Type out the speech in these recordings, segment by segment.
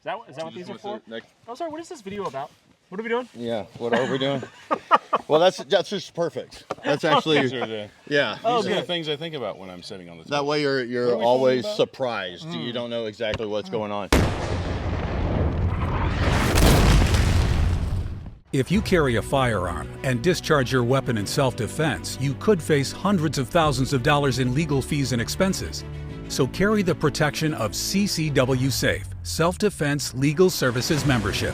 Is that what these are for? Oh, sorry. What is this video about? What are we doing? Yeah. What are we doing? Well, that's just perfect. That's actually These are the, yeah. These are the things I think about when I'm sitting on the That way you're always surprised. You don't know exactly what's going on. If you carry a firearm and discharge your weapon in self-defense, you could face hundreds of thousands of dollars in legal fees and expenses. So carry the protection of CCW Safe, Self-Defense Legal Services membership.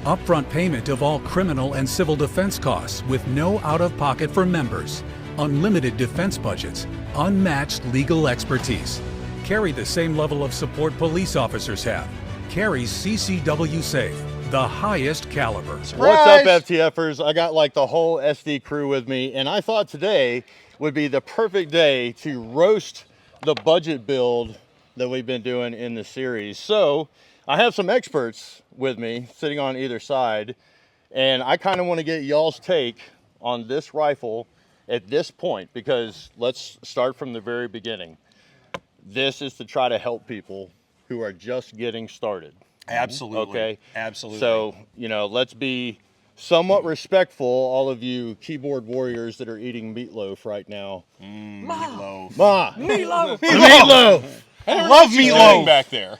Upfront payment of all criminal and civil defense costs with no out-of-pocket for members. Unlimited defense budgets, unmatched legal expertise. Carry the same level of support police officers have. Carry CCW Safe, the highest caliber. Surprise! What's up, FTFers? I got like the whole SD crew with me, and I thought today would be the perfect day to roast the budget build that we've been doing in the series. So I have some experts with me sitting on either side, and I kind of want to get y'all's take on this rifle at this point, because let's start from the very beginning. This is to try to help people who are just getting started. Absolutely. Okay. Absolutely. So, you know, let's be somewhat respectful, all of you keyboard warriors that are eating meatloaf right now. Meatloaf. Ma! Meatloaf! Meatloaf! I love meatloaf back there.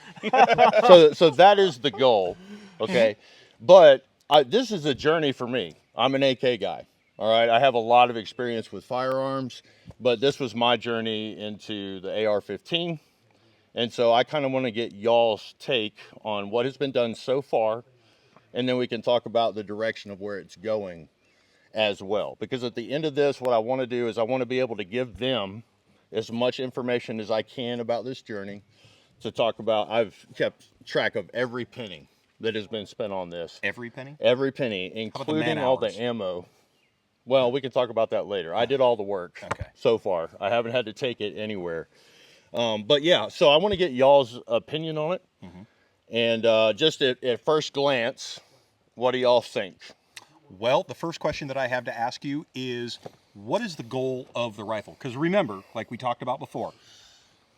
So that is the goal, okay? But this is a journey for me. I'm an AK guy, all right? I have a lot of experience with firearms, but this was my journey into the AR-15. And so I kind of want to get y'all's take on what has been done so far, and then we can talk about the direction of where it's going as well. Because at the end of this, what I want to do is I want to be able to give them as much information as I can about this journey to talk about. I've kept track of every penny that has been spent on this. Every penny? Every penny, including all the ammo. Well, we can talk about that later. I did all the work so far. I haven't had to take it anywhere. But yeah, so I want to get y'all's opinion on it. And just at first glance, what do y'all think? Well, the first question that I have to ask you is, what is the goal of the rifle? Because remember, like we talked about before,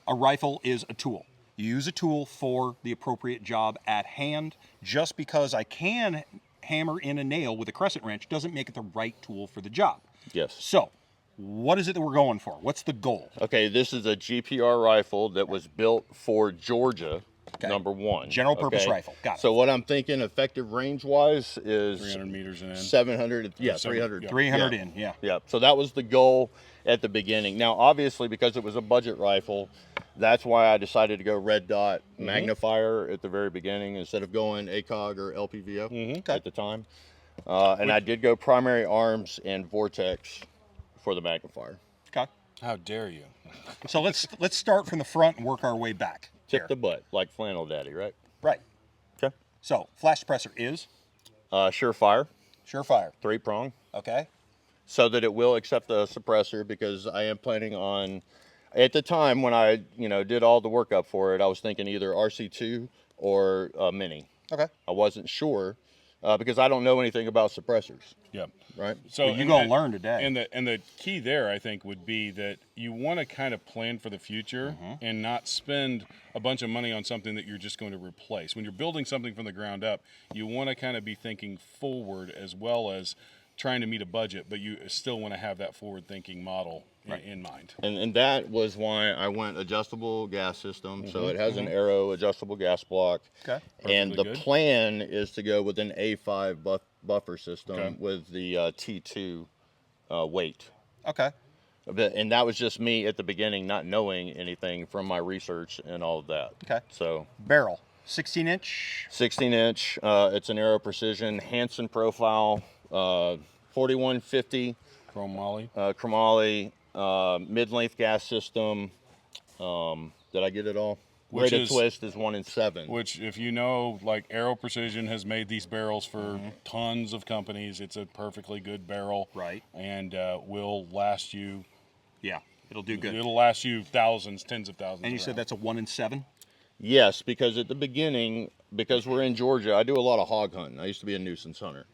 a rifle is a tool. You use a tool for the appropriate job at hand. Just because I can hammer in a nail with a crescent wrench doesn't make it the right tool for the job. Yes. So, what is it that we're going for? What's the goal? Okay, this is a GPR rifle that was built for Georgia, number one. General purpose rifle. Got it. So what I'm thinking effective range-wise is 300 meters in. 700, yeah, 300. 300 in, yeah. Yeah, so that was the goal at the beginning. Now, obviously, because it was a budget rifle, that's why I decided to go red dot magnifier at the very beginning instead of going ACOG or LPVO at the time. And I did go primary arms and vortex for the magnifier. Okay. How dare you? So let's start from the front and work our way back. Tip the butt, like Flannel Daddy, right? Right. Okay. So flash suppressor is? Surefire. Surefire. 3-prong. Okay. So that it will accept the suppressor, because I am planning on, at the time when I did all the workup for it, I was thinking either RC2 or Mini. Okay. I wasn't sure because I don't know anything about suppressors. Yep. Right. So you're gonna learn today. And the key there, I think, would be that you want to kind of plan for the future and not spend a bunch of money on something that you're just going to replace. When you're building something from the ground up, you want to kind of be thinking forward as well as trying to meet a budget, but you still want to have that forward-thinking model in mind. And that was why I went adjustable gas system. So it has an Aero adjustable gas block. Okay. And the plan is to go with an A5 buffer system with the T2 weight. Okay. And that was just me at the beginning, not knowing anything from my research and all of that. Okay. So barrel, 16-inch. 16-inch. It's an Aero Precision Hansen profile, 4150 chromoly. Mid-length gas system. Did I get it all? Rate of twist is 1 in 7. Which, if you know, like Aero Precision has made these barrels for tons of companies. It's a perfectly good barrel. Right. And will last you. Yeah, it'll do good. It'll last you thousands, tens of thousands. And you said that's a 1 in 7? Yes, because at the beginning, because we're in Georgia, I do a lot of hog hunting. I used to be a nuisance hunter,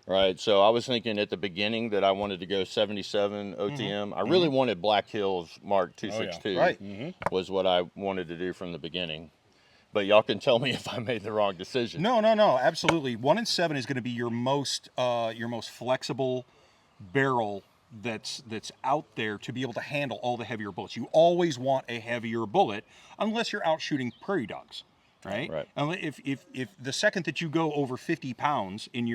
right? So I was thinking at the beginning that I wanted to go 77 OTM. I really wanted Black Hills Mark 262, was what I wanted to do from the beginning. but y'all can tell me if I made the wrong decision. No, absolutely. 1 and 7 is going to be your most flexible barrel that's out there to be able to handle all the heavier bullets. You always want a heavier bullet unless you're out shooting prairie dogs, right? Right. If the second that you go over 50 pounds in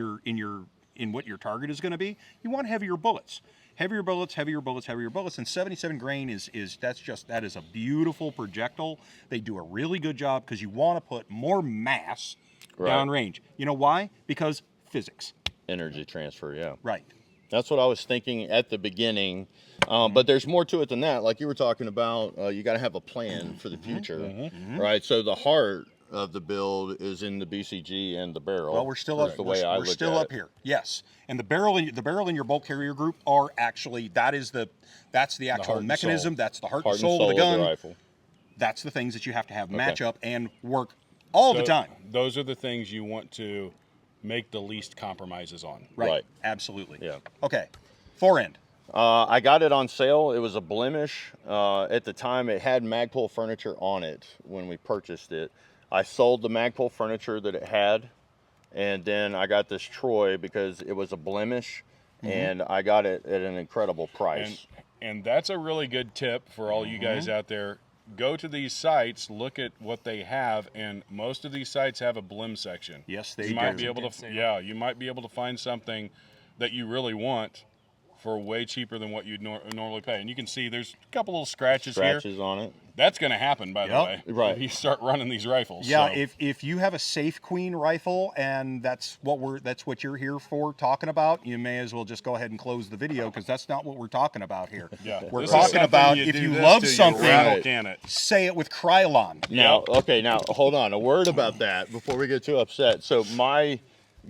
what your target is going to be, you want heavier bullets. Heavier bullets, and 77 grain is a beautiful projectile. They do a really good job because you want to put more mass downrange. You know why? Because physics. Energy transfer, yeah. Right. That's what I was thinking at the beginning. But there's more to it than that. Like you were talking about, you got to have a plan for the future, right? So the heart of the build is in the BCG and the barrel. Well, we're still That's up. the way I We're look still at up it. here. Yes, and the barrel in your bolt carrier group are actually that's the actual heart and mechanism. soul. That's the heart Heart and soul of the the gun. rifle. That's the things that you have to have match up and work all the time. Those are the things you want to make the least compromises on. Right. Absolutely. Yeah. Okay. Forend. I got it on sale. It was a blemish. At the time, it had Magpul furniture on it when we purchased it. I sold the Magpul furniture that it had, and then I got this Troy because it was a blemish, and I got it at an incredible price. And that's a really good tip for all you guys out there. Go to these sites, look at what they have, and most of these sites have a blem section. Yes, they you might do. be able to, you might be able to find something that you really want for way cheaper than what you'd normally pay. And you can see there's a couple little scratches On it. That's going to happen, by the way. Right. If you start running these rifles. Yeah, So, if you have a Safe Queen rifle and that's what you're here for talking about, you may as well just go ahead and close the video because that's not what we're talking about here. yeah, We're this is talking something about you if do you this love to, you something, rattle can it. say it with Krylon. Now, okay, now hold on. A word about that before we get too upset. So my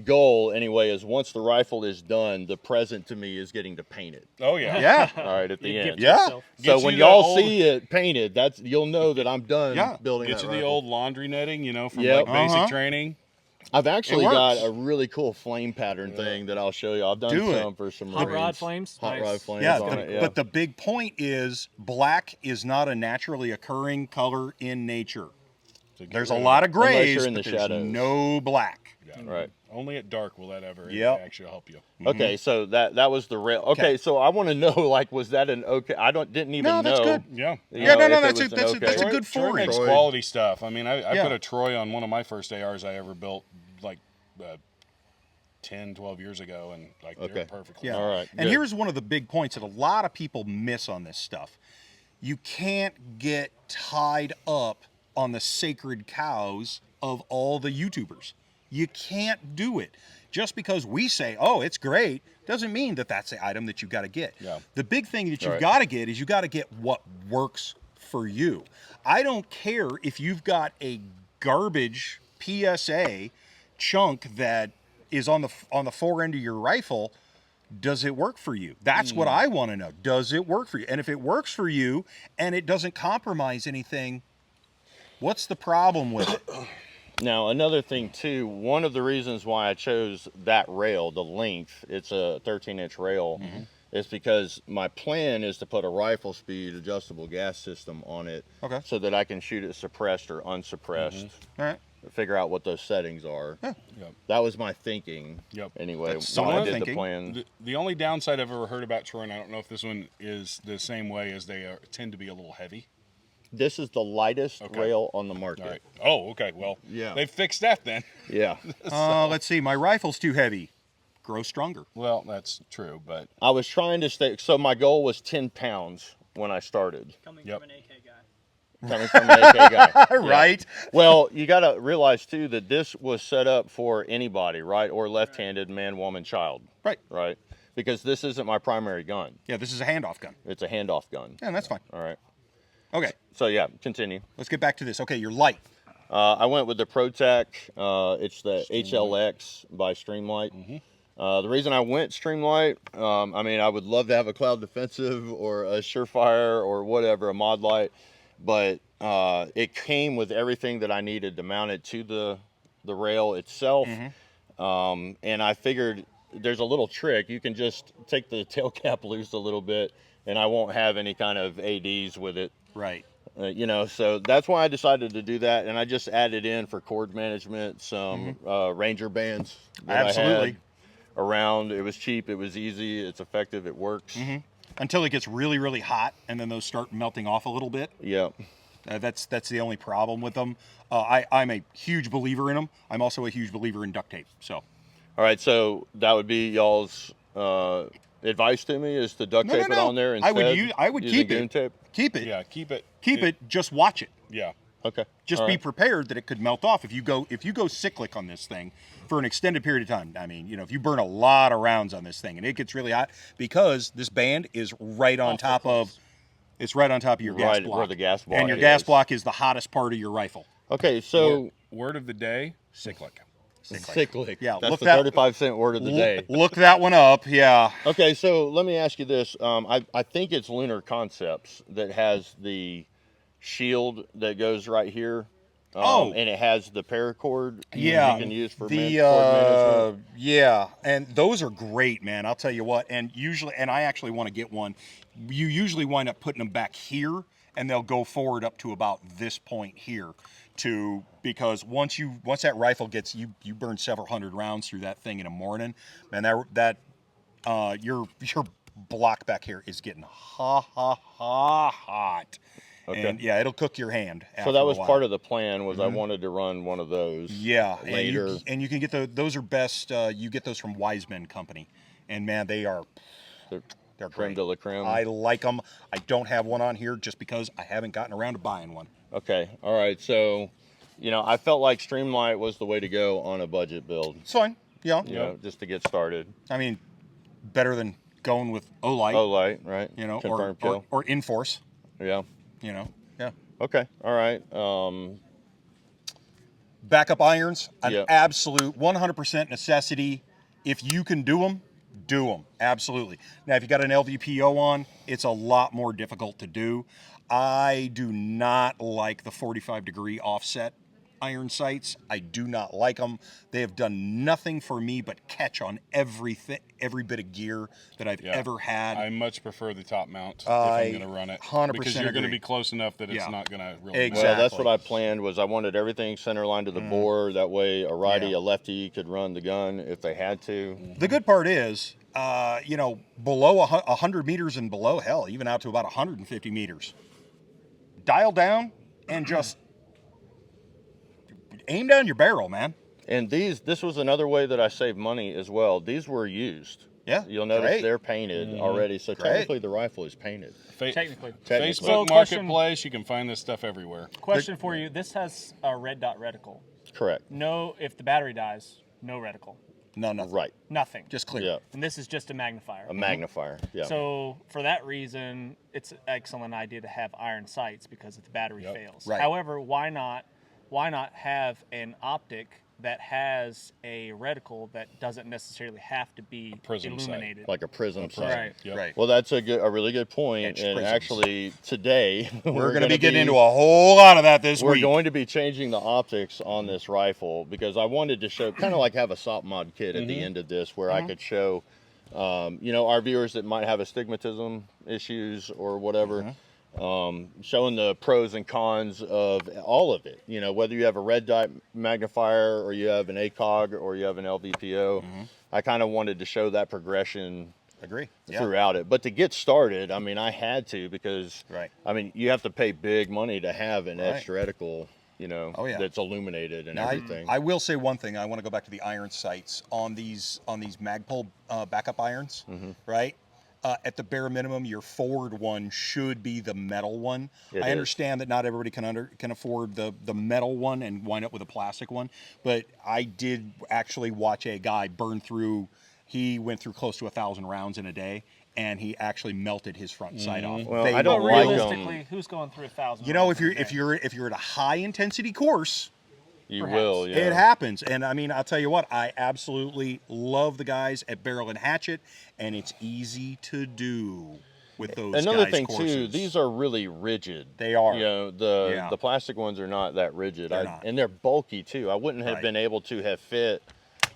goal, anyway, is once the rifle is done, the present to me is getting to paint it. Oh, yeah. Yeah. All right, at the You end. gift Yeah. yourself. So Gets when you the y'all old- see it painted, you'll know that I'm done Yeah. building Get that you the rifle. old laundry netting, from Yep. like basic training. I've actually It got works. a really cool flame pattern thing that I'll show you. I've done Do it. some for some Hot rod Marines. flames? Hot Nice. rod flames Yeah, on it, yeah. but the big point is black is not a naturally occurring color in nature. So get There's a rid of lot it. of grays, you're in but the there's shadows. no black. Right. Only at dark will that ever Yep. actually help you. Okay, so that was the rail. Okay, so I want to know, like, was that an okay? I didn't even No, know. that's good. Yeah. you Yeah, know, no, if it that's was an a okay. good Troy forend. makes Troy. quality stuff. I mean, I Yeah. put a Troy on one of my first ARs I ever built, like 10, 12 years ago, and like they're perfect. Yeah. All right, And good. here's one of the big points that a lot of people miss on this stuff. You can't get tied up on the sacred cows of all the YouTubers. You can't do it. Just because we say, oh, it's great, doesn't mean that that's the item that you've got to get. Yeah. The big thing that you've Right. got to get is you got to get what works for you. I don't care if you've got a garbage PSA chunk that is on the fore end of your rifle. Does it work for you? That's what I want to know. Does it work for you? And if it works for you and it doesn't compromise anything, what's the problem with it? Now, another thing too, one of the reasons why I chose that rail, the length, it's a 13-inch rail, is because my plan is to put a rifle speed adjustable gas system on it, Okay. so that I can shoot it suppressed or unsuppressed, All right. figure out what those settings are. Yep. That was my thinking. Yep. Anyway, That's when I solid did thinking. the plan. The only downside I've ever heard about Troy, and I don't know if this one is the same way, is they tend to be a little heavy. This is the lightest Okay. rail on the market. All right. Oh, okay. Well, Yeah. they've fixed that then. Yeah. Let's see. My rifle's too heavy. Grow stronger. Well, that's true, but I was trying to stay, so my goal was 10 pounds when I started. Coming Yep. from an AK guy. Coming from an AK guy. Yeah. Right? Well, you got to realize too that this was set up for anybody, right? Or left-handed man, woman, child, Right. right? Because this isn't my primary gun. Yeah, this is a handoff gun. It's a handoff gun. Yeah, that's fine. All right. Okay, So yeah, continue. let's get back to this. Okay, you're light. I went with the ProTac. It's the HLX by Streamlight. The reason I went Streamlight, I mean, I would love to have a Cloud Defensive or a Surefire or whatever, a Mod Light, but it came with everything that I needed to mount it to the rail itself. And I figured there's a little trick. You can just take the tail cap loose a little bit, and I won't have any kind of ADs with it. Right. You know, so that's why I decided to do that, and I just added in for cord management some Ranger bands that I had around. It was cheap, it was easy, it's effective, it works. Until it gets really, really hot, and then those start melting off a little bit. Yeah. That's the only problem with them. I'm a huge believer in them. I'm also a huge believer in duct tape. So. All right, so that would be y'all's advice to me is to duct tape it on there instead. I would keep goon it. tape. Keep it. Yeah, keep it. Keep it. Just watch it. Yeah. Okay. Just be prepared that it could melt off if you go cyclic on this thing for an extended period of time. I mean, you know, if you burn a lot of rounds on this thing and it gets really hot, because this band is right on top of. It's right on top of your gas block. Where the gas block and your gas block is the hottest part of your rifle. Okay, so word of the day: cyclic. Cyclic. Yeah, that's the 35-cent word of the day. Look that one up. Yeah. Okay, so let me ask you this. I think it's Lunar Concepts that has the shield that goes right here. And it has the paracord you can use for cord management. Yeah, and those are great, man. I'll tell you what. And I actually want to get one. You usually wind up putting them back here, and they'll go forward up to about this point here, because once that rifle gets you burn several hundred rounds through that thing in a morning, man. Your block back here is getting hot. Okay. And yeah, it'll cook your hand. So that was part of the plan. Was I wanted to run one of those. Yeah, later. And you can get those are best. You get those from Wiseman Company, and man, they're creme de la creme. I like them. I don't have one on here just because I haven't gotten around to buying one. Okay, all right. So, you know, I felt like Streamlight was the way to go on a budget build. It's fine. Yeah. You know, just to get started. I mean, better than going with Olight. Olight, right? You know, Confirmed or Inforce. Yeah. You know. Yeah. Okay. All right. Backup irons, an absolute 100% necessity. If you can do them, do them. Absolutely. Now, if you got an LVPO on, it's a lot more difficult to do. I do not like the 45-degree offset iron sights. I do not like them. They have done nothing for me but catch on every bit of gear that I've ever had. I much prefer the top mount if I'm going to run it. 100% because you're going to be close enough that it's not going to really exactly. Well, that's what I planned. Was I wanted everything center line to the bore. That way, a righty, a lefty could run the gun if they had to. The good part is, you know, below 100 meters and below, hell, even out to about 150 meters. Dial down and just aim down your barrel, man. And this was another way that I saved money as well. These were used. Yeah. You'll notice they're painted already. So technically the rifle is painted. Technically. Facebook So Marketplace, you can find this stuff everywhere. Question for you. This has a red dot reticle. Correct. No, if the battery dies, no reticle. No, nothing. Right. Nothing. Just clear. Yeah. And this is just a magnifier. A magnifier. Yeah. So for that reason, it's an excellent idea to have iron sights because if the battery fails. Right. However, why not have an optic that has a reticle that doesn't necessarily have to be illuminated? Like a prism sight. Right. Yep. Right. Well, that's a really good point. Edge And prisms. actually, today We're going to be getting into a whole lot of that this we're week. going to be changing the optics on this rifle because I wanted to show, kind of like have a SOP mod kit at the end of this where I could show, you know, our viewers that might have astigmatism issues or whatever, showing the pros and cons of all of it. You know, whether you have a red dot magnifier or you have an ACOG or you have an LVPO, I kind of wanted to show that progression. Agree. Throughout it. But to get started, I mean, I had to because, Right. I mean, you have to pay big money to have an edged reticle, you know, that's illuminated and everything. I will say one thing. I want to go back to the iron sights on these Magpul backup irons, right? At the bare minimum, your forward one should be the metal one. I understand that not everybody can afford the metal one and wind up with a plastic one, but I did actually watch a guy burn through. He went through close to 1,000 rounds in a day, and he actually melted his front sight off. Well, I don't like realistically, who's going through 1,000? You know, if you're at a high intensity course, you Perhaps. will, yeah. it happens. And I mean, I'll tell you what, I absolutely love the guys at Barrel and Hatchet, and it's easy to do with those Another guys' thing courses. too, these are really rigid. They are. You know, the plastic ones are not that rigid. They're not. And they're bulky too. I wouldn't have been able to have fit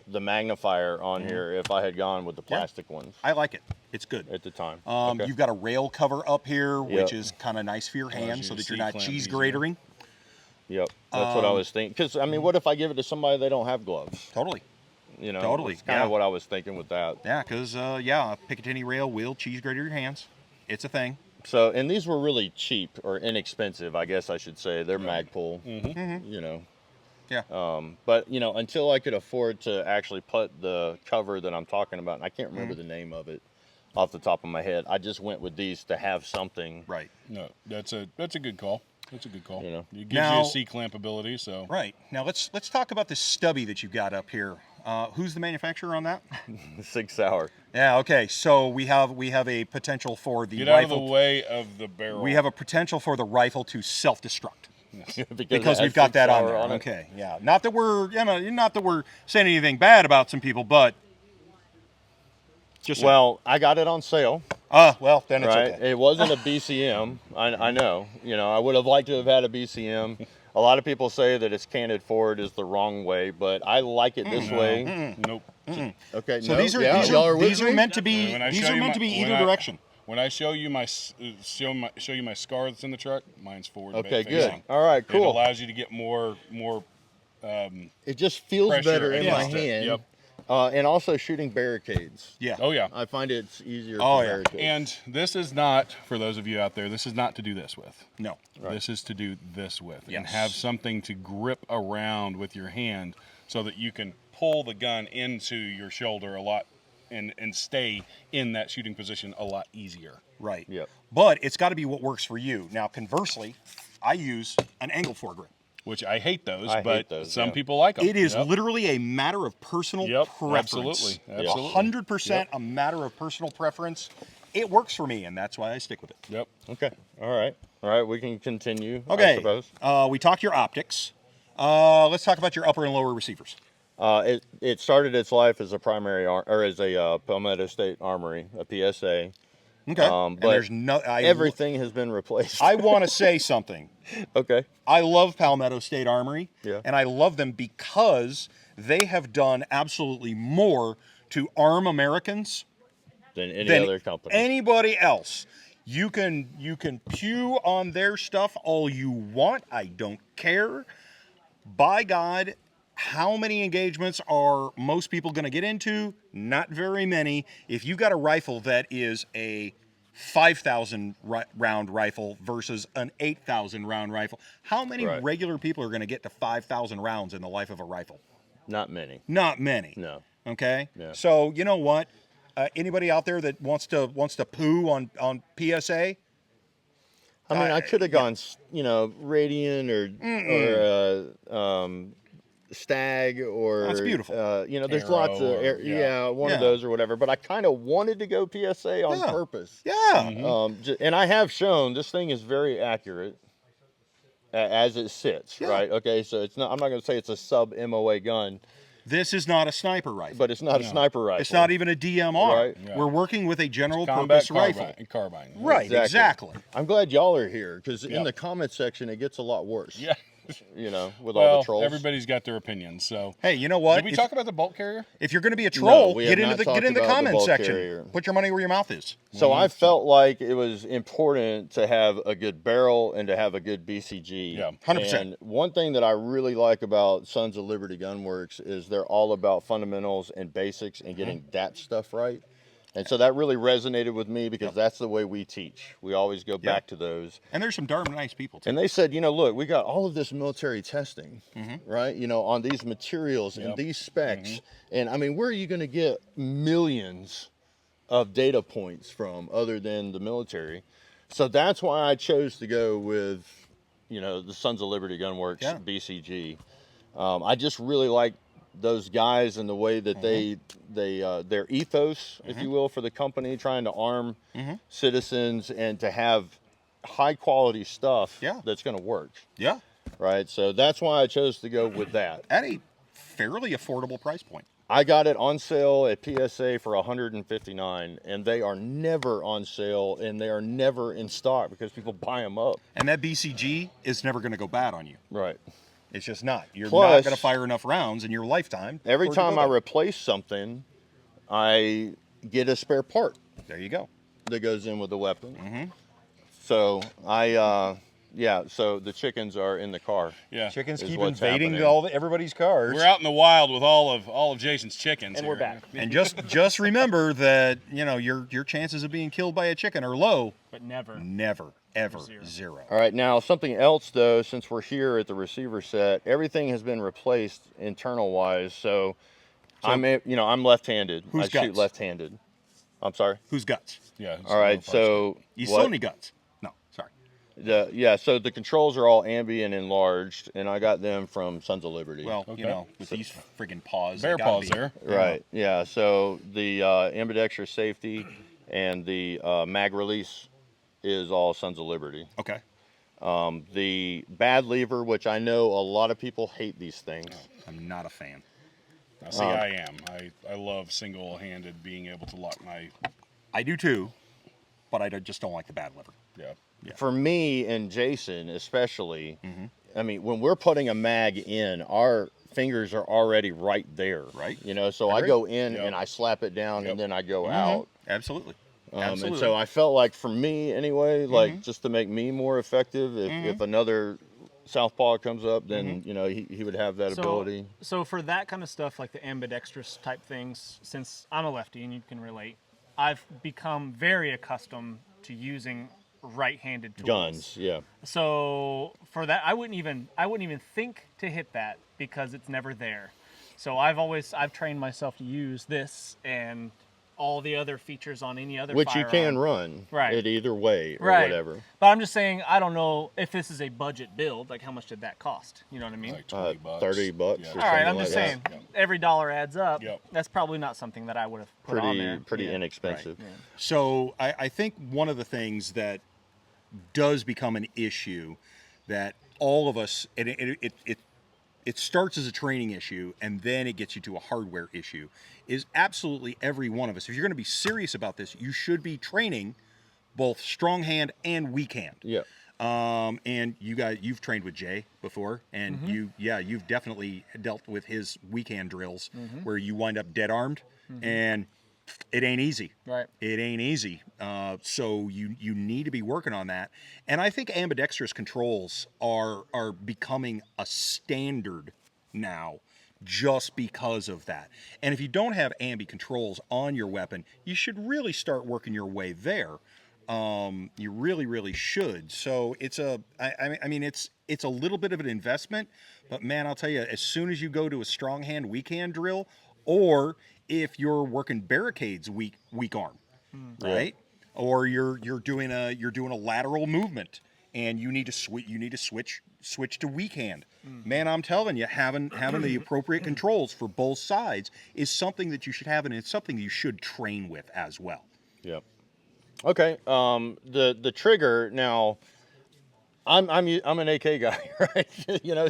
the magnifier on here if I had gone with the plastic ones I like it. It's good. at the time. You've got a rail cover up here, which Yep. is kind of nice for your hands so you that you're to not C-clamp cheese easier. gratering. Yep, that's what I was thinking. Because I mean, what if I give it to somebody they don't have gloves? Totally. You know, Totally, It's kind yeah. of what I was thinking with that. Yeah, because, a Picatinny rail will cheese grater your hands. It's a thing. So, and these were really cheap or inexpensive, I guess I should say. They're Magpul, you know. Yeah. But you know, until I could afford to actually put the cover that I'm talking about, and I can't remember the name of it off the top of my head, I just went with these to have something. Right. No, that's a good call. That's a good call. You know. It gives Now- you a C-clamp ability, so. Right. Now, let's talk about this stubby that you've got up here. Who's the manufacturer on that? 6 hour. Yeah, okay. So we have a potential for the Get out of rifle. the way of the barrel. We have a potential for the rifle to self-destruct. Because it we've has got 6 that on hour there. it. Okay, yeah. Not that we're saying anything bad about some people, but just saying. Well, I got it on sale, well, then it's right? okay. It wasn't a BCM. I know. You know, I would have liked to have had a BCM. A lot of people say that it's canted forward is the wrong way, but I like it this way. Nope. Okay, So no, these are yeah, these y'all are, with these me? are meant to be When I these show are you meant my- to be when either I- direction. When I show you my scar that's in the truck, mine's forward. Okay, facing. good. All right, It cool. allows you to get more It just feels pressure better in my against it. hand. Yep. And also shooting barricades. Yeah. Oh yeah. I find it's easier Oh, for yeah. barricades. And this is not, for those of you out there, this is not to do this with. No. This is to do this with. And Yes. have something to grip around with your hand so that you can pull the gun into your shoulder a lot and stay in that shooting position a lot easier. Right. Yep. But it's got to be what works for you. Now, conversely, I use an angle foregrip. Which I hate those, I but hate those, some yeah. people like them. It is Yep. literally a matter of personal Yep, preference. absolutely, absolutely. 100% a matter of personal preference. It works for me, and that's why I stick with it. Yep. Okay. All right. We can continue. I Okay. suppose. We talked your optics. Let's talk about your upper and lower receivers. It started its life as a as a Palmetto State Armory, a PSA. Okay. And but there's no everything has been replaced. I want to say something. Okay. I love Palmetto State Armory, Yeah. and I love them because they have done absolutely more to arm Americans Than any than other company. anybody else. You can pew on their stuff all you want. I don't care. By God, how many engagements are most people going to get into? Not very many. If you've got a rifle that is a 5,000 round rifle versus an 8,000 round rifle, how many Right. regular people are going to get to 5,000 rounds in the life of a rifle? Not many. Not many. No. Okay. Yeah. So you know what? Anybody out there that wants to poo on PSA? I mean, I could have gone, Radiant or Stag or That's beautiful. There's Arrow lots of or- yeah. one Yeah. of those or whatever. But I kind of wanted to go PSA on Yeah. purpose. Yeah. And I have shown this thing is very accurate as it sits. Yeah. Right. Okay. So it's not. I'm not going to say it's a sub MOA gun, This is not a sniper rifle. but it's not a sniper rifle. It's not even a DMR. Right. Yeah. We're working with a general Combat purpose rifle. carbine. Right, exactly. I'm glad y'all are here because in Yep. the comment section it gets a lot worse. Yeah. With all Well, the trolls. everybody's got their opinions. So, Hey, you know what? did we talk about the bolt carrier? If you're going to be a troll, we get have into not the talked comment about the bulk section. carrier. Put your money where your mouth is. So I felt like it was important to have a good barrel and to have a good BCG. Yeah, 100%. And one thing that I really like about Sons of Liberty Gunworks is they're all about fundamentals and basics and getting that stuff right. And so that really resonated with me because that's the way we teach. We always go back to those. And there's some darn nice people, too. And they said, look, we got all of this military testing, right? On these materials and Yep. these specs. And I mean, where are you going to get millions of data points from other than the military? So that's why I chose to go with, the Sons of Liberty Gunworks BCG. I just really like those guys and the way that they their ethos, if you will, for the company, trying to arm citizens and to have high quality stuff that's going to work. Yeah. Right. So that's why I chose to go with that. At a fairly affordable price point. I got it on sale at PSA for $159, and they are never on sale and they are never in stock because people buy them up. And that BCG is never going to go bad on you. Right. It's just not. You're Plus, not going to fire enough rounds in your lifetime. Every for it to time go I there. replace something, I get a spare part There you go. that goes in with the weapon. Mm-hmm. So so the chickens are in the car. Yeah. Chickens is keep what's invading happening. everybody's cars. We're out in the wild with all of Jason's chickens. And here. we're back. And just remember that your chances of being killed by a chicken are low. But never. Never, ever, Zero. zero. All right, now something else though, since we're here at the receiver set, everything has been replaced internal wise. So I'm left-handed. Who's I shoot guts? left-handed. I'm sorry. Who's guts? Yeah. All right, so You what? still need guts. No, sorry. So the controls are all ambient enlarged, and I got them from Sons of Liberty. Well, Okay. with these friggin' paws. bear they gotta paws be- there. right, yeah. So the ambidextrous safety and the mag release is all Sons of Liberty. Okay. The bad lever, which I know a lot of people hate these things. I'm not a fan. Now, see, I am. I love single-handed being able to lock my. I do too, but I just don't like the bad liver. Yeah. For me and Jason especially, I mean, when we're putting a mag in, our fingers are already right there. Right. So I Agreed. go in Yep. and I slap it down Yep. and then I go out. Absolutely. And Absolutely. so I felt like for me anyway, like just to make me more effective, if another southpaw comes up, then he would have that ability. So for that kind of stuff, like the ambidextrous type things, since I'm a lefty and you can relate, I've become very accustomed to using right-handed tools. Guns, yeah. So for that, I wouldn't even think to hit that because it's never there. So I've trained myself to use this and all the other features on any other Which you firearm. can run it either way or whatever. But I'm just saying, I don't know if this is a budget build. Like, how much did that cost? You know what I mean? Like $20. $30 Yeah. or All right, something I'm like just that. saying, every dollar adds up. Yep. That's probably not something that I would have put on there. Pretty Yeah. inexpensive. Right. So I think one of the things that does become an issue that all of us, and it starts as a training issue and then it gets you to a hardware issue, is absolutely every one of us. If you're going to be serious about this, you should be training both strong hand and weak hand. Yeah. And you've trained with Jay before, and you've definitely dealt with his weak hand drills where you wind up dead armed, and it ain't easy. Right. It ain't easy. So you need to be working on that. And I think ambidextrous controls are becoming a standard now just because of that. And if you don't have ambi controls on your weapon, you should really start working your way there. You really, really should. So it's a little bit of an investment, but man, I'll tell you, as soon as you go to a strong hand, weak hand drill, or if you're working barricades weak arm, right? Or you're doing a lateral movement and you need to switch to weak hand. Man, I'm telling you, having the appropriate controls for both sides is something that you should have, and it's something you should train with as well. Yep. Okay. The trigger now. I'm an AK guy, right?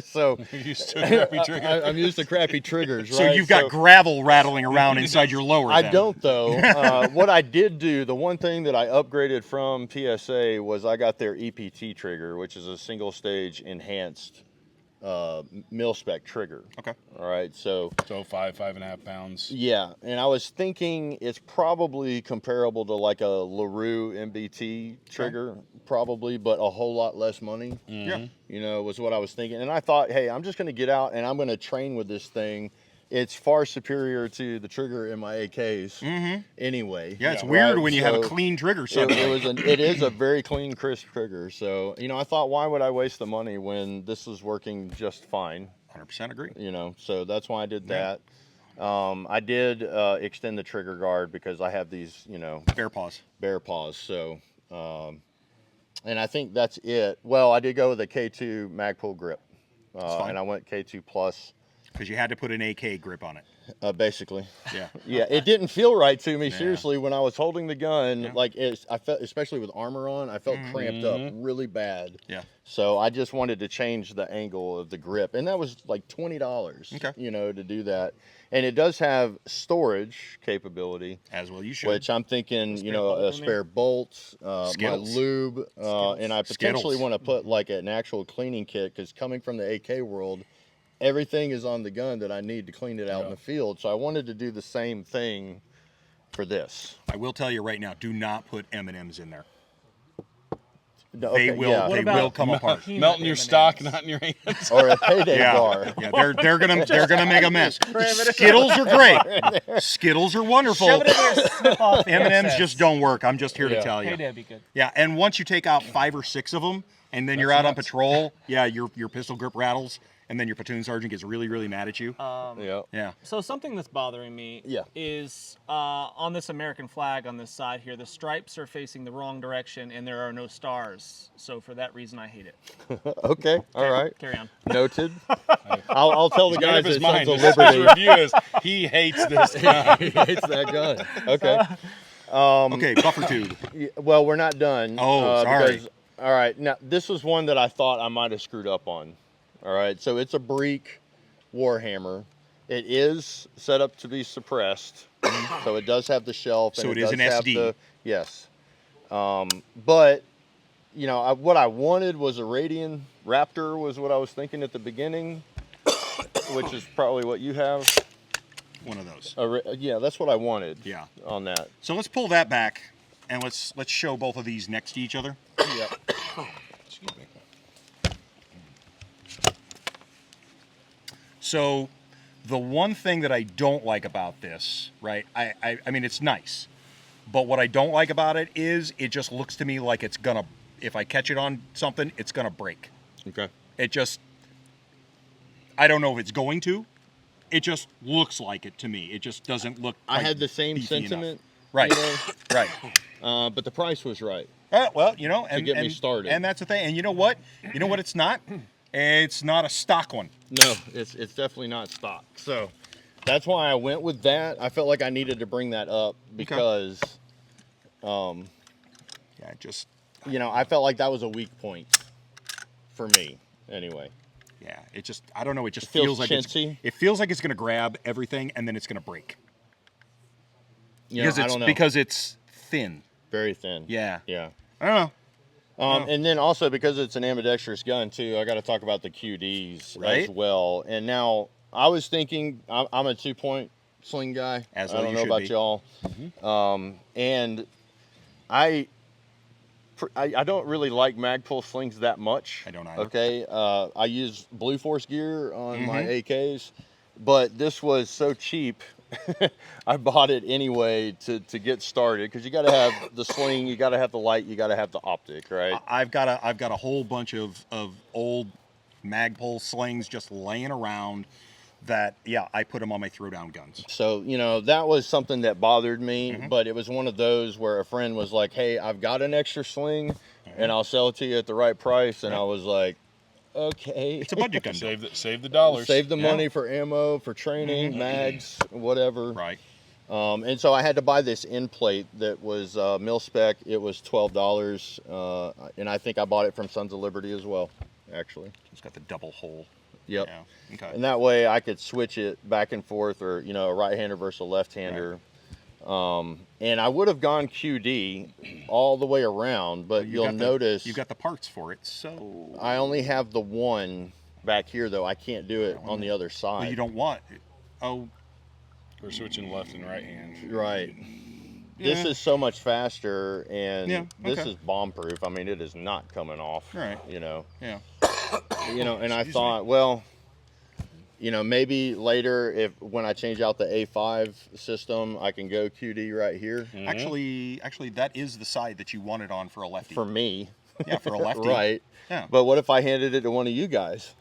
So You're used to a crappy trigger. I'm used to crappy triggers, right? So you've got gravel rattling around inside your lower. I then. don't though. What I did do, the one thing that I upgraded from PSA was I got their EPT trigger, which is a single stage enhanced mil spec trigger. Okay. All right. So 5.5 pounds. yeah, and I was thinking it's probably comparable to like a LaRue MBT trigger, probably, but a whole lot less money. Yeah. Was what I was thinking. And I thought, hey, I'm just going to get out and I'm going to train with this thing. It's far superior to the trigger in my AKs anyway. Yeah, it's weird right? when you have a So clean trigger. it is a very clean, crisp trigger. So, I thought, why would I waste the money when this is working just fine? 100% agree. So that's why I did that. I did extend the trigger guard because I have these, Bear paws. bear paws. So, and I think that's it. Well, I did go with a K2 Magpul grip, and I went K2 Plus. Because you had to put an AK grip on it. Basically. Yeah. Yeah, it didn't feel right to me, seriously, when I was holding the gun. Like, I felt, especially with armor on, I felt cramped up really bad. Yeah. So I just wanted to change the angle of the grip. And that was like $20, Okay. you know, to do that. And it does have storage capability. As well you should. Which I'm thinking, you know, a spare bolt, my Skittles. lube, and I potentially Skittles. want to put like an actual cleaning kit, because coming from the AK world, everything is on the gun that I need to clean it out in the field. So I wanted to do the same thing for this. I will tell you right now, do not put M&Ms in there. No, They okay, will. yeah. They will come apart. Melt in your stock, not in your hands. Or a payday Yeah, bar. yeah. They're gonna make a mess. Skittles are great. Skittles are wonderful. Shove it in there, snip off the M&Ms excess. just don't work. I'm just here to tell you. Payday would be good. Yeah, and once you take out 5 or 6 of them, and then you're out on patrol, yeah, your pistol grip rattles, and then your platoon sergeant gets really, really mad at you. Yeah. Yeah. So something that's bothering me Yeah. is on this American flag on this side here, the stripes are facing the wrong direction and there are no stars. So for that reason, I hate it. Okay. All right. Carry on. Noted. I'll tell the guys His at mind. Sons His of Liberty. review is he hates this gun. He hates that gun. Okay. Okay, buffer tube. Well, we're not done. Oh, sorry. Because, all right. Now, this was one that I thought I might have screwed up on. All right. So it's a Breek Warhammer. It is set up to be suppressed. So it does have the shelf. So and it is does an have SD. Yes. But, you know, what I wanted was a Radian Raptor was what I was thinking at the beginning, which is probably what you have. One of those. Yeah, that's what I wanted. Yeah. On that. So let's pull that back, and let's show both of these next to each other. Yep. Excuse me. So the one thing that I don't like about this, right? I mean, it's nice, but what I don't like about it is it just looks to me like it's gonna, if I catch it on something, it's gonna break. Okay. It just, I don't know if it's going to. It just looks like it to me. It just doesn't look. I quite had the same beefy enough. sentiment. Right. You know, Right. but the price was right. Well, you know, and get me started. And that's the thing. And you know what? You know what? It's not. It's not a stock one. No, it's definitely not stock. So that's why I went with that. I felt like I needed to bring that up because, Yeah, just. you know, I felt like that was a weak point for me. Anyway. Yeah, it just. I don't know. It just feels feels like chintzy. it feels like it's gonna grab everything and then it's gonna break. You know, Because I it's don't know. because it's thin. Very thin. Yeah. Yeah. I don't know. And then also because it's an ambidextrous gun too, I got to talk about the QDs Right. as well. And now I was thinking, I'm a 2-point sling guy. As I well don't you know should about be. y'all. And I don't really like Magpul slings that much. I don't either. Okay. I use Blue Force gear on my AKs, but this was so cheap. I bought it anyway to get started because you got to have the sling, you got to have the light, you got to have the optic, right? I've got a whole bunch of old Magpul slings just laying around that, yeah, I put them on my throwdown guns. So, you know, that was something that bothered me, but it was one of those where a friend was like, hey, I've got an extra sling and I'll sell it to you at the right price. And I was like, okay. It's a budget gun. Save the dollars. Save the money for ammo, for training, mags, whatever. Right. And so I had to buy this end plate that was mil spec. It was $12, and I think I bought it from Sons of Liberty as well, actually. It's got the double hole. Yep. Yeah. Okay. And that way I could switch it back and forth, or, you know, a right-hander versus a left-hander. And I would have gone QD all the way around, but you'll notice you've got the parts for it, so I only have the one back here, though. I can't do it on the other side. well, you don't want it. Oh, We're switching left and right hand. Right. This is so much faster, and Yeah, this okay. is bomb-proof. I mean, it is not coming off. Right. You know. yeah. You know, and I thought, well, you know, maybe later when I change out the A5 system, I can go QD right here. Actually, that is the side that you want it on for a lefty. For me. Yeah, for a lefty. Right. Yeah. But what if I handed it to one of you guys?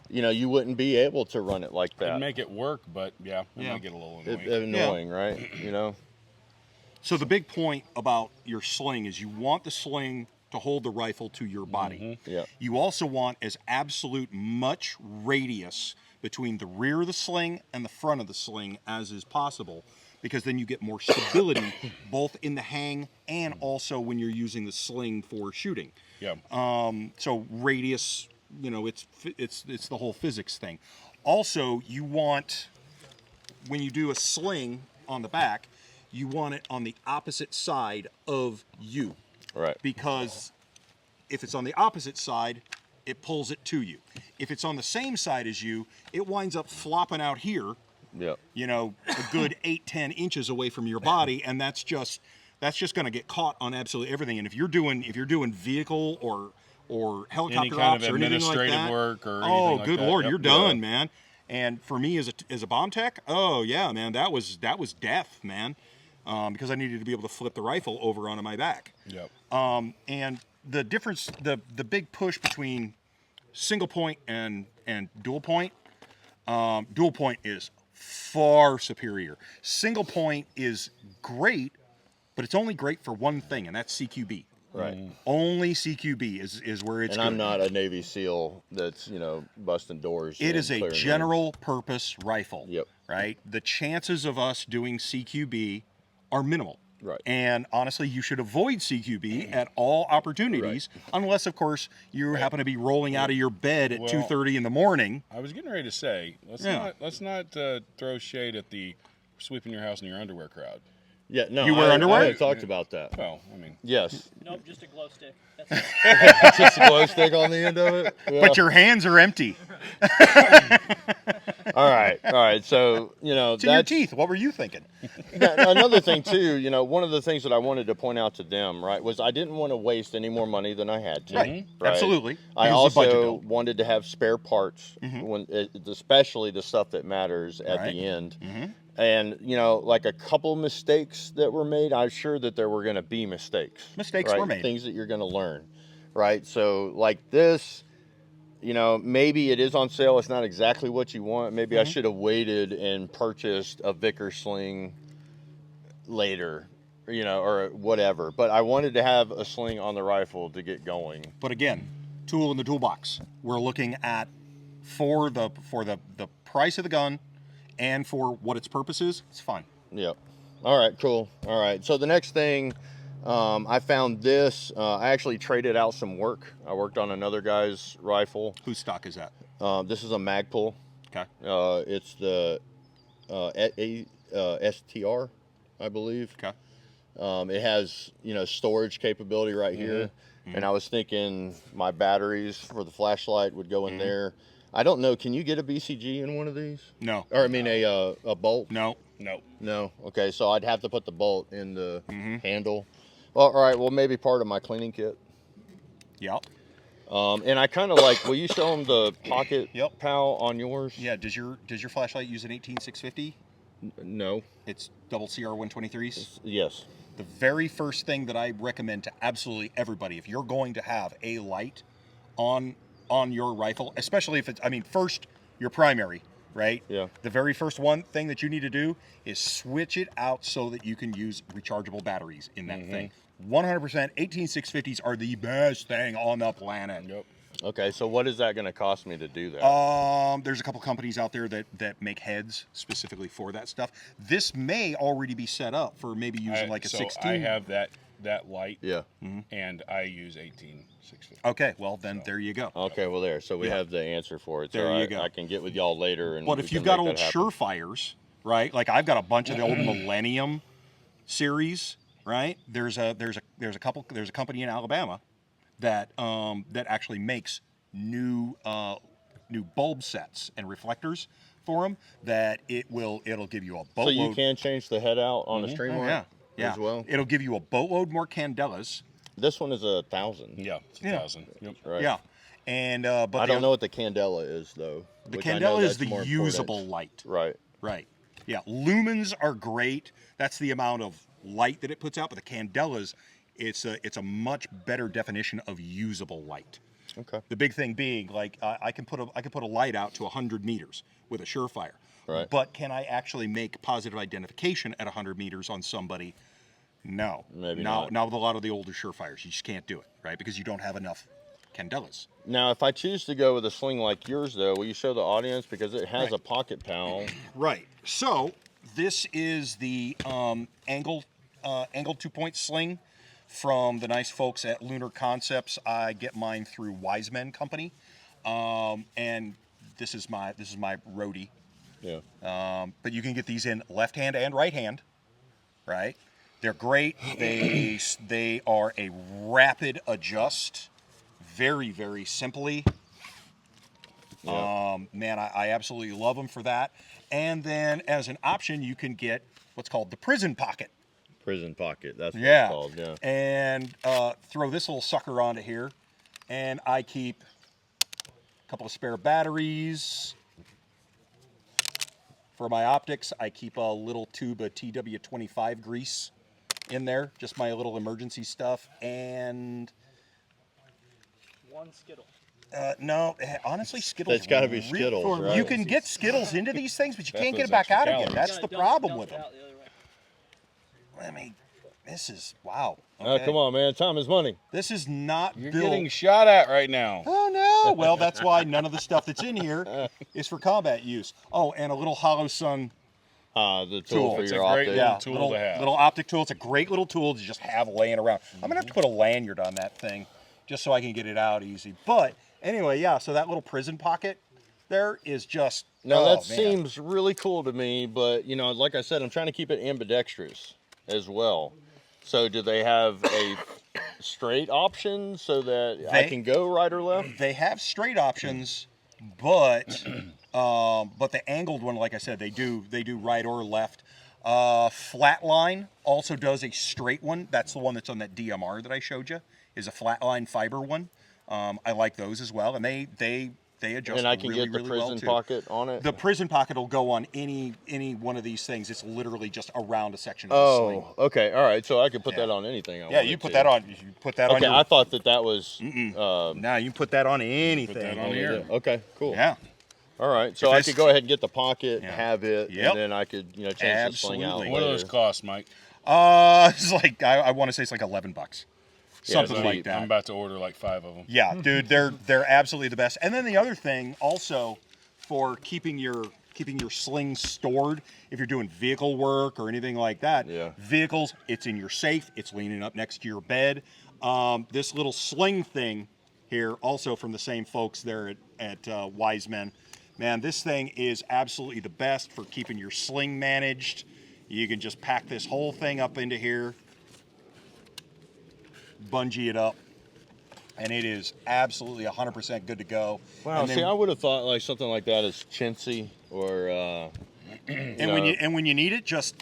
You know, you wouldn't be able to run it like that. It'd make it work, but yeah, it Yeah. might get a little annoying. Annoying, right? You know. So the big point about your sling is you want the sling to hold the rifle to your body. Yeah. You also want as absolute much radius between the rear of the sling and the front of the sling as is possible, because then you get more stability both in the hang and also when you're using the sling for shooting. Yeah. So radius, it's the whole physics thing. Also, you want, when you do a sling on the back, you want it on the opposite side of you. Right. Because if it's on the opposite side, it pulls it to you. If it's on the same side as you, it winds up flopping out here, Yep. A good 8-10 inches away from your body, and that's just going to get caught on absolutely everything. And if you're doing vehicle or helicopter kind ops of or anything like administrative that, work or oh, anything like good that. Lord, Yep. you're done, man. And for me as a bomb tech, oh yeah, man, that was death, man, because I needed to be able to flip the rifle over onto my back. Yep. And the difference, the big push between single point and dual point is far superior. Single point is great, but it's only great for one thing, and that's CQB. Right. Only CQB is where it's And good. I'm not a Navy SEAL that's, busting doors. It and is a clearing general purpose rifle. Yep. Right? The chances of us doing CQB are minimal. Right. And honestly, you should avoid CQB at all opportunities, unless, of course, you happen to be rolling out of your bed at 2:30 in the morning. I was getting ready to say, let's not throw shade at the sweeping your house in your underwear crowd. Yeah, no. You wear underwear? I talked about that. Well, I mean, Yes. Nope, just a glow stick. That's it. Just a glow stick on the end of it. Yeah. But your hands are empty. All right. So, It's in your teeth. What were you thinking? another thing too, one of the things that I wanted to point out to them, right, was I didn't want to waste any more money than I had to. Right. Absolutely. I Because it's a budget also build. wanted to have spare parts, especially the stuff that matters at the end. And, like a couple mistakes that were made, I'm sure that there were going to be mistakes. Mistakes were made. Things that you're going to learn, right? So, like this, maybe it is on sale. It's not exactly what you want. Maybe I should have waited and purchased a Vickers sling later, or whatever. But I wanted to have a sling on the rifle to get going. But again, tool in the toolbox. We're looking at for the price of the gun and for what its purpose is, it's fine. Yep. All right, cool. All right. So the next thing, I found this. I actually traded out some work. I worked on another guy's rifle. Whose stock is that? This is a Magpul. Okay. It's the STR, I believe. Okay. It has, storage capability right here. And I was thinking my batteries for the flashlight would go in there. I don't know. Can you get a BCG in one of these? No. Or I mean a bolt? No. No. Okay, so I'd have to put the bolt in the handle. Well, all right. Well, maybe part of my cleaning kit. Yep. And I kind of like. Will you show them the pocket PAL on yours? Yeah. Does your flashlight use an 18650? No. It's double CR 123s. Yes. The very first thing that I recommend to absolutely everybody, if you're going to have a light on your rifle, especially if it's, first your primary, right? Yeah. The very first thing that you need to do is switch it out so that you can use rechargeable batteries in that thing. 100% 18650s are the best thing on the planet. Yep. Okay, so what is that going to cost me to do that? There's a couple companies out there that make heads specifically for that stuff. This may already be set up for maybe using like a 16. I have that light. Yeah. And I use 18650. Okay, well then there you go. Okay, well there. So we have the answer for it. So There you go. I can get with y'all later. And But we if can you've got make old that happen. Surefires, right? Like I've got a bunch of the old Millennium series, right? There's a company in Alabama that actually makes new bulb sets and reflectors for them that it'll give you a boatload. So you can change the head out on a Streamline yeah. as well? It'll give you a boatload more candelas. This one is 1,000. Yeah, it's 1,000. Yep. Right. Yeah. And but I don't know what the candela is though. the which I know candela is that's the more usable important. light. Right. Right. Yeah. Lumens are great. That's the amount of light that it puts out. But the candelas, it's a much better definition of usable light. Okay. The big thing being, like, I can put a light out to 100 meters with a Surefire. Right. But can I actually make positive identification at 100 meters on somebody? No. Maybe now, not. Now with a lot of the older Surefires, you just can't do it, right? Because you don't have enough candelas. Now, if I choose to go with a sling like yours, though, will you show the audience because it has a pocket pal? Right. So this is the angled 2-point sling from the nice folks at Lunar Concepts. I get mine through Wiseman Company, and this is my roadie. Yeah. But you can get these in left hand and right hand. Right. They're great. They are a rapid adjust, very, very simply. Yeah. Man, I absolutely love them for that. And then as an option, you can get what's called the prison pocket. Prison pocket. That's what it's called. Yeah. And throw this little sucker onto here, and I keep a couple of spare batteries. For my optics, I keep a little tube of TW25 grease in there, just my little emergency stuff, and One Skittle. no, honestly, Skittles. It's got to be Skittles, right? You can get Skittles into these things, but you can't get those it back out extra again. calories. That's the problem with them. I mean, this is wow. Oh, come on, man. Time is money. This is not You're built. getting shot at right now. Oh no! Well, that's why none of the stuff that's in here is for combat use. Oh, and a little hollow sun. The tool Tool. for It's your a great optic. little tool to have. Little optic tool. It's a great little tool to just have laying around. I'm gonna have to put a lanyard on that thing, just so I can get it out easy. But anyway, yeah. So that little prison pocket there is just. Now, oh, that man. seems really cool to me, but, you know, like I said, I'm trying to keep it ambidextrous as well. So do they have a straight option so that I can go right or left? They have straight options, but the angled one, like I said, they do right or left. Flatline also does a straight one. That's the one that's on that DMR that I showed you. Is a flatline fiber one. I like those as well, and they adjust. And I can really, get the really well, prison too. pocket on it? The prison pocket will go on any one of these things. It's literally just around a section of the sling. Oh, okay. All right. So I could put that on anything I Yeah, wanted you put to. that on. You put that on. Okay, Your, I thought that was... now you can put that on anything. Put that on here. Okay, cool. Yeah. All right. So If I this- could go ahead and get the pocket, Yeah. have it, Yep. and then I could, you know, change the sling out Absolutely. What do later. those cost, Mike? It's like I want to say it's like $11, something it's like cheap. that. I'm about to order like 5 of them. Yeah, dude, they're absolutely the best. And then the other thing, also, for keeping your slings stored, if you're doing vehicle work or anything like that, Yeah. vehicles, it's in your safe, it's leaning up next to your bed. This little sling thing here, also from the same folks there at Wiseman. Man, this thing is absolutely the best for keeping your sling managed. You can just pack this whole thing up into here, bungee it up, and it is absolutely 100% good to go. Wow, And then- see, I would have thought like something like that is chintzy or and when you need it, just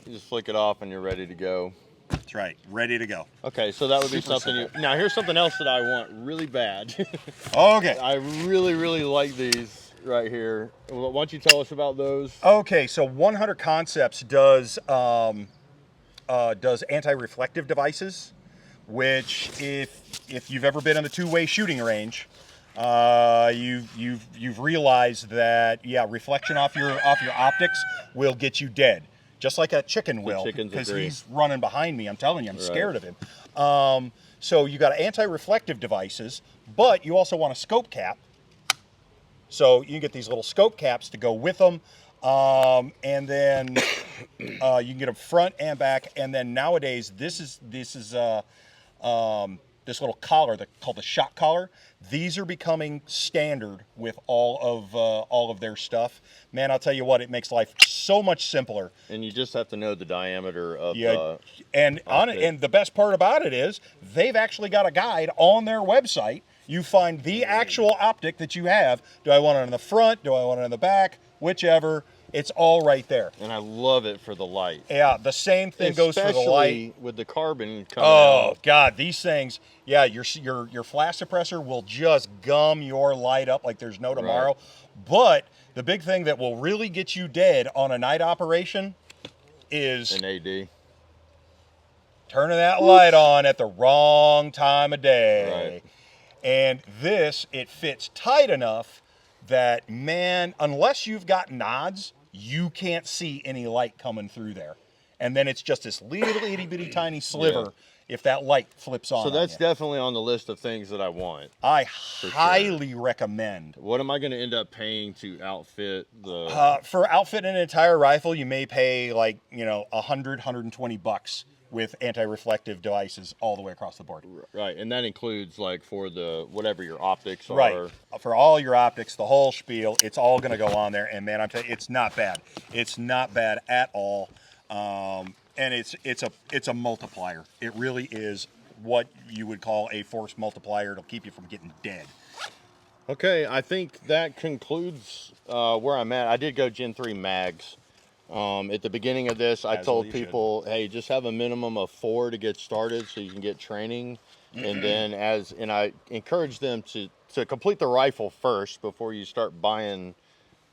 you just flick it off and you're ready to go. that's right, ready to go. Okay, so that would be Super something you... Now, here's something else that I want really bad. Okay. I really, really like these right here. Why don't you tell us about those? Okay, so 100 Concepts does anti-reflective devices, which if you've ever been on the two-way shooting range, you've realized that reflection off your optics will get you dead, just like a chicken will, chickens because agree. he's running behind me. I'm telling you, I'm scared of him. So you got anti-reflective devices, but you also want a scope cap. So you can get these little scope caps to go with them, and then you can get them front and back. And then nowadays, this is this little collar called the shock collar. These are becoming standard with all of their stuff. Man, I'll tell you what, it makes life so much simpler. And you just have to know the diameter of Yeah, the... and optic. and the best part about it is they've actually got a guide on their website. You find the actual optic that you have. Do I want it in the front? Do I want it in the back? Whichever. It's all right there. And I love it for the light. Yeah, the same thing goes for the light. Especially with the carbon coming Oh out. God, these things. Yeah, your flash suppressor will just gum your light up like there's no tomorrow. Right. But the big thing that will really get you dead on a night operation is An AD. turning that light on at the wrong time of day. Right. And this, it fits tight enough that, man, unless you've got nods, you can't see any light coming through there. and then it's just this little itty bitty tiny sliver if that light flips on. So that's you. definitely on the list of things that I want. I highly recommend. What am I going to end up paying to outfit the? For outfitting an entire rifle, you may pay like, you know, $100-$120 with anti-reflective devices all the way across the board. Right, and that includes like for the whatever your optics are. Right, for all your optics, the whole spiel, it's all going to go on there. And man, I'm telling you, it's not bad. It's not bad at all. And it's a multiplier. It really is what you would call a force multiplier. It'll keep you from getting dead. Okay, I think that concludes where I'm at. I did go Gen 3 mags. At the beginning of this, I told people, hey, just have a minimum of 4 to get started so you can get training. And then and I encourage them to complete the rifle first before you start buying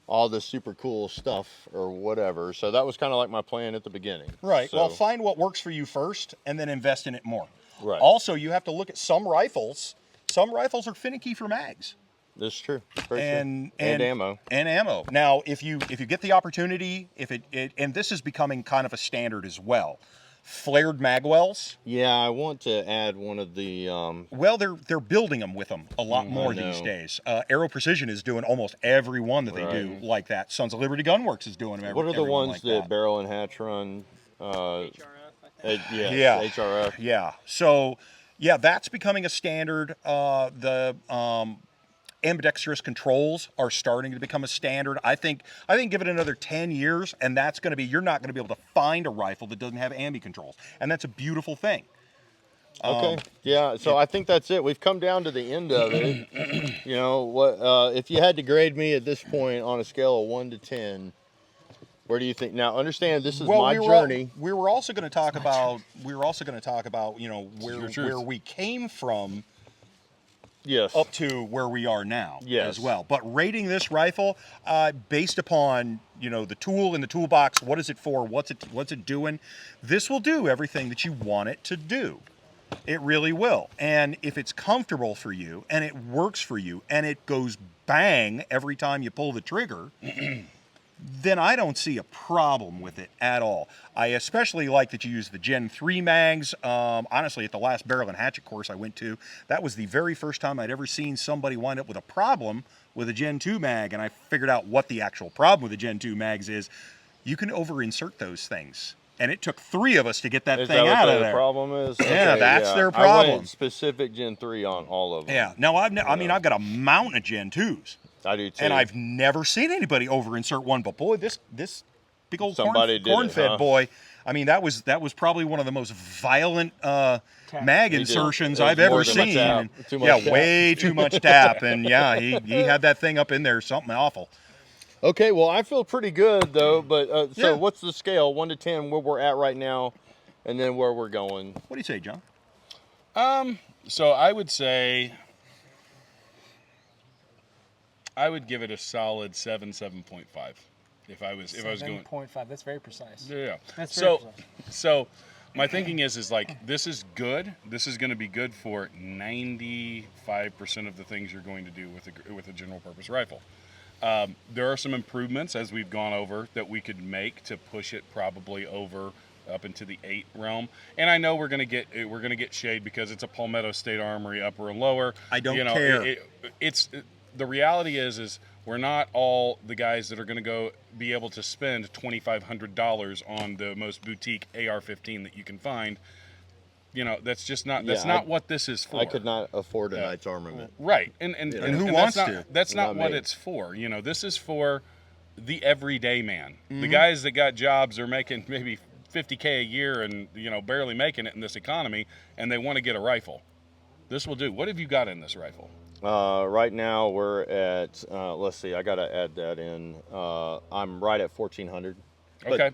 all the super cool stuff or whatever. So that was kind of like my plan at the beginning. Right. So, Well, find what works for you first and then invest in it more. Right. Also, you have to look at some rifles. Some rifles are finicky for mags. That's true. Very And true. And ammo. And ammo. Now, if you get the opportunity, and this is becoming kind of a standard as well, flared magwells. Yeah, I want to add one of the. Well, they're building them with them a lot more these days. Aero Precision is doing almost every one that they do like that. Sons of Liberty Gunworks is doing them. What are the ones like that barrel and hatch run? HRF, I think. Yeah, HRF. Yeah. So, yeah, that's becoming a standard. The ambidextrous controls are starting to become a standard. I think give it another 10 years, and that's going to be, you're not going to be able to find a rifle that doesn't have ambi controls, and that's a beautiful thing. Okay. Yeah. So I think that's it. We've come down to the end of it. You know what? If you had to grade me at this point on a scale of 1 to 10, where do you think? Now, understand this is my journey. We were also going to talk about. You know where we came from. Yes. Up to where we are now. Yes. As well. But rating this rifle based upon, you know, the tool in the toolbox. What is it for? What's it doing? This will do everything that you want it to do. It really will. And if it's comfortable for you and it works for you and it goes bang every time you pull the trigger, then I don't see a problem with it at all. I especially like that you use the Gen 3 mags. Honestly, at the last barrel and hatchet course I went to, that was the very first time I'd ever seen somebody wind up with a problem with a Gen 2 mag, and I figured out what the actual problem with the Gen 2 mags is. You can over-insert those things. And it took 3 of us to get that thing out of there. The problem is? Yeah, Okay, that's their problem. I went specific Gen 3 on all of them. Yeah. Now, I've got a mountain of Gen 2s. I do too. And I've never seen anybody over-insert one, but boy, this big old Somebody corn-fed boy. I mean, that was probably one of the most violent mag insertions I've ever seen. Way too much tap, and yeah, he had that thing up in there, something awful. Okay, well, I feel pretty good though. But so, what's the scale, 1 to 10, where we're at right now, and then where we're going? What do you say, John? So I would say, I would give it a solid 7.5. If I was going 7.5. That's very precise. Yeah. That's very precise. So my thinking is like, this is good. This is going to be good for 95% of the things you're going to do with a general purpose rifle. There are some improvements as we've gone over that we could make to push it probably over up into the 8 realm. And I know we're gonna get shade because it's a Palmetto State Armory upper and lower. I don't care. The reality is we're not all the guys that are going to go be able to spend $2,500 on the most boutique AR-15 that you can find. You know, that's just not not what this is for. I could not afford a knight's armament. Right, and who wants to? That's not what it's for. You know, this is for the everyday man. The guys that got jobs are making maybe $50K a year and, you know, barely making it in this economy, and they want to get a rifle. This will do. What have you got in this rifle? Right now we're at, let's see, I got to add that in. I'm right at 1,400. Okay.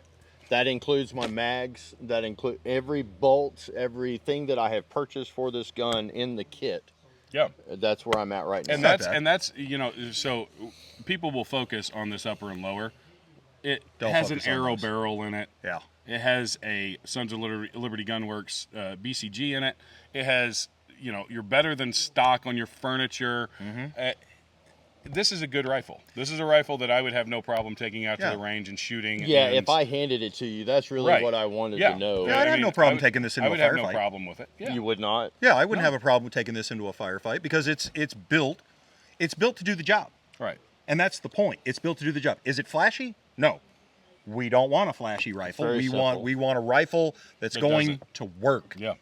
That includes my mags. That includes every bolt, everything that I have purchased for this gun in the kit. Yeah. That's where I'm at right now. And that's you know, so people will focus on this upper and lower. It has an arrow barrel in it. Yeah. It has a Sons of Liberty Gunworks BCG in it. It has, you know, you're better than stock on your furniture. this is a good rifle. This is a rifle that I would have no problem taking out to Yeah. the range and shooting. Yeah, and, if I handed it to you, that's really Right. what I wanted yeah. to know. Yeah, I'd have no problem I would- taking this into I would a have no firefight. problem with it. Yeah. You would not? Yeah, I wouldn't have a problem taking this into a firefight because it's built to do the job. Right. And that's the point. It's built to do the job. Is it flashy? No. We don't want a flashy rifle. Very simple. We want a rifle that's That going doesn't. to work. Yeah.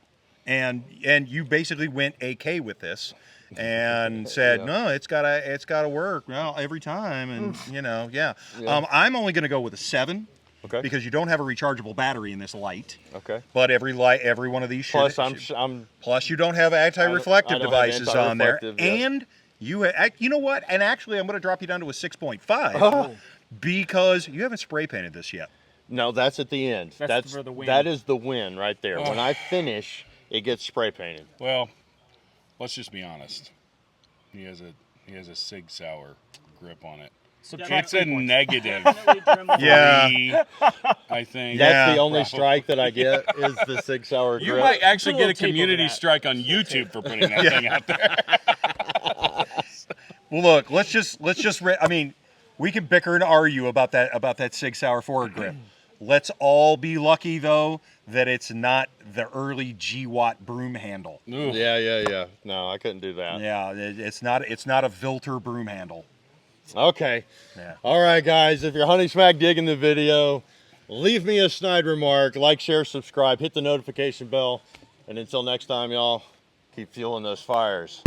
And you basically went AK with this and said, Yeah. no, it's gotta work. Well, every time, and yeah. I'm only gonna go with a 7. Okay. Because you don't have a rechargeable battery in this light. Okay. But every one of these should. Plus, I'm Plus, you don't have anti-reflective I don't have devices on there, anti-reflective, yeah. and you know what? And actually, I'm going to drop you down to a 6.5 because you haven't spray painted this yet. no, that's at the end. That's for the win. That is the win right there. When I finish, it gets spray painted. Well, let's just be honest. He has a Sig Sauer grip on it. Subtract It's a 3 points. negative Yeah. 3, I think. That's the only probably. strike that I get is the 6 hour You grip. might actually Put a get a little tape over community that. strike on YouTube for putting that thing out there. Well, look, let's just. I mean, we can bicker and argue about that 6 hour Foregrip. Let's all be lucky though that it's not the early G-Watt broom handle. Ooh. Yeah. No, I couldn't do that. Yeah, it's not a Vilter broom handle. Okay. Yeah. All right, guys. If you're Hunting Smack digging the video, leave me a snide remark. Like, share, subscribe, hit the notification bell. And until next time, y'all, keep fueling those fires.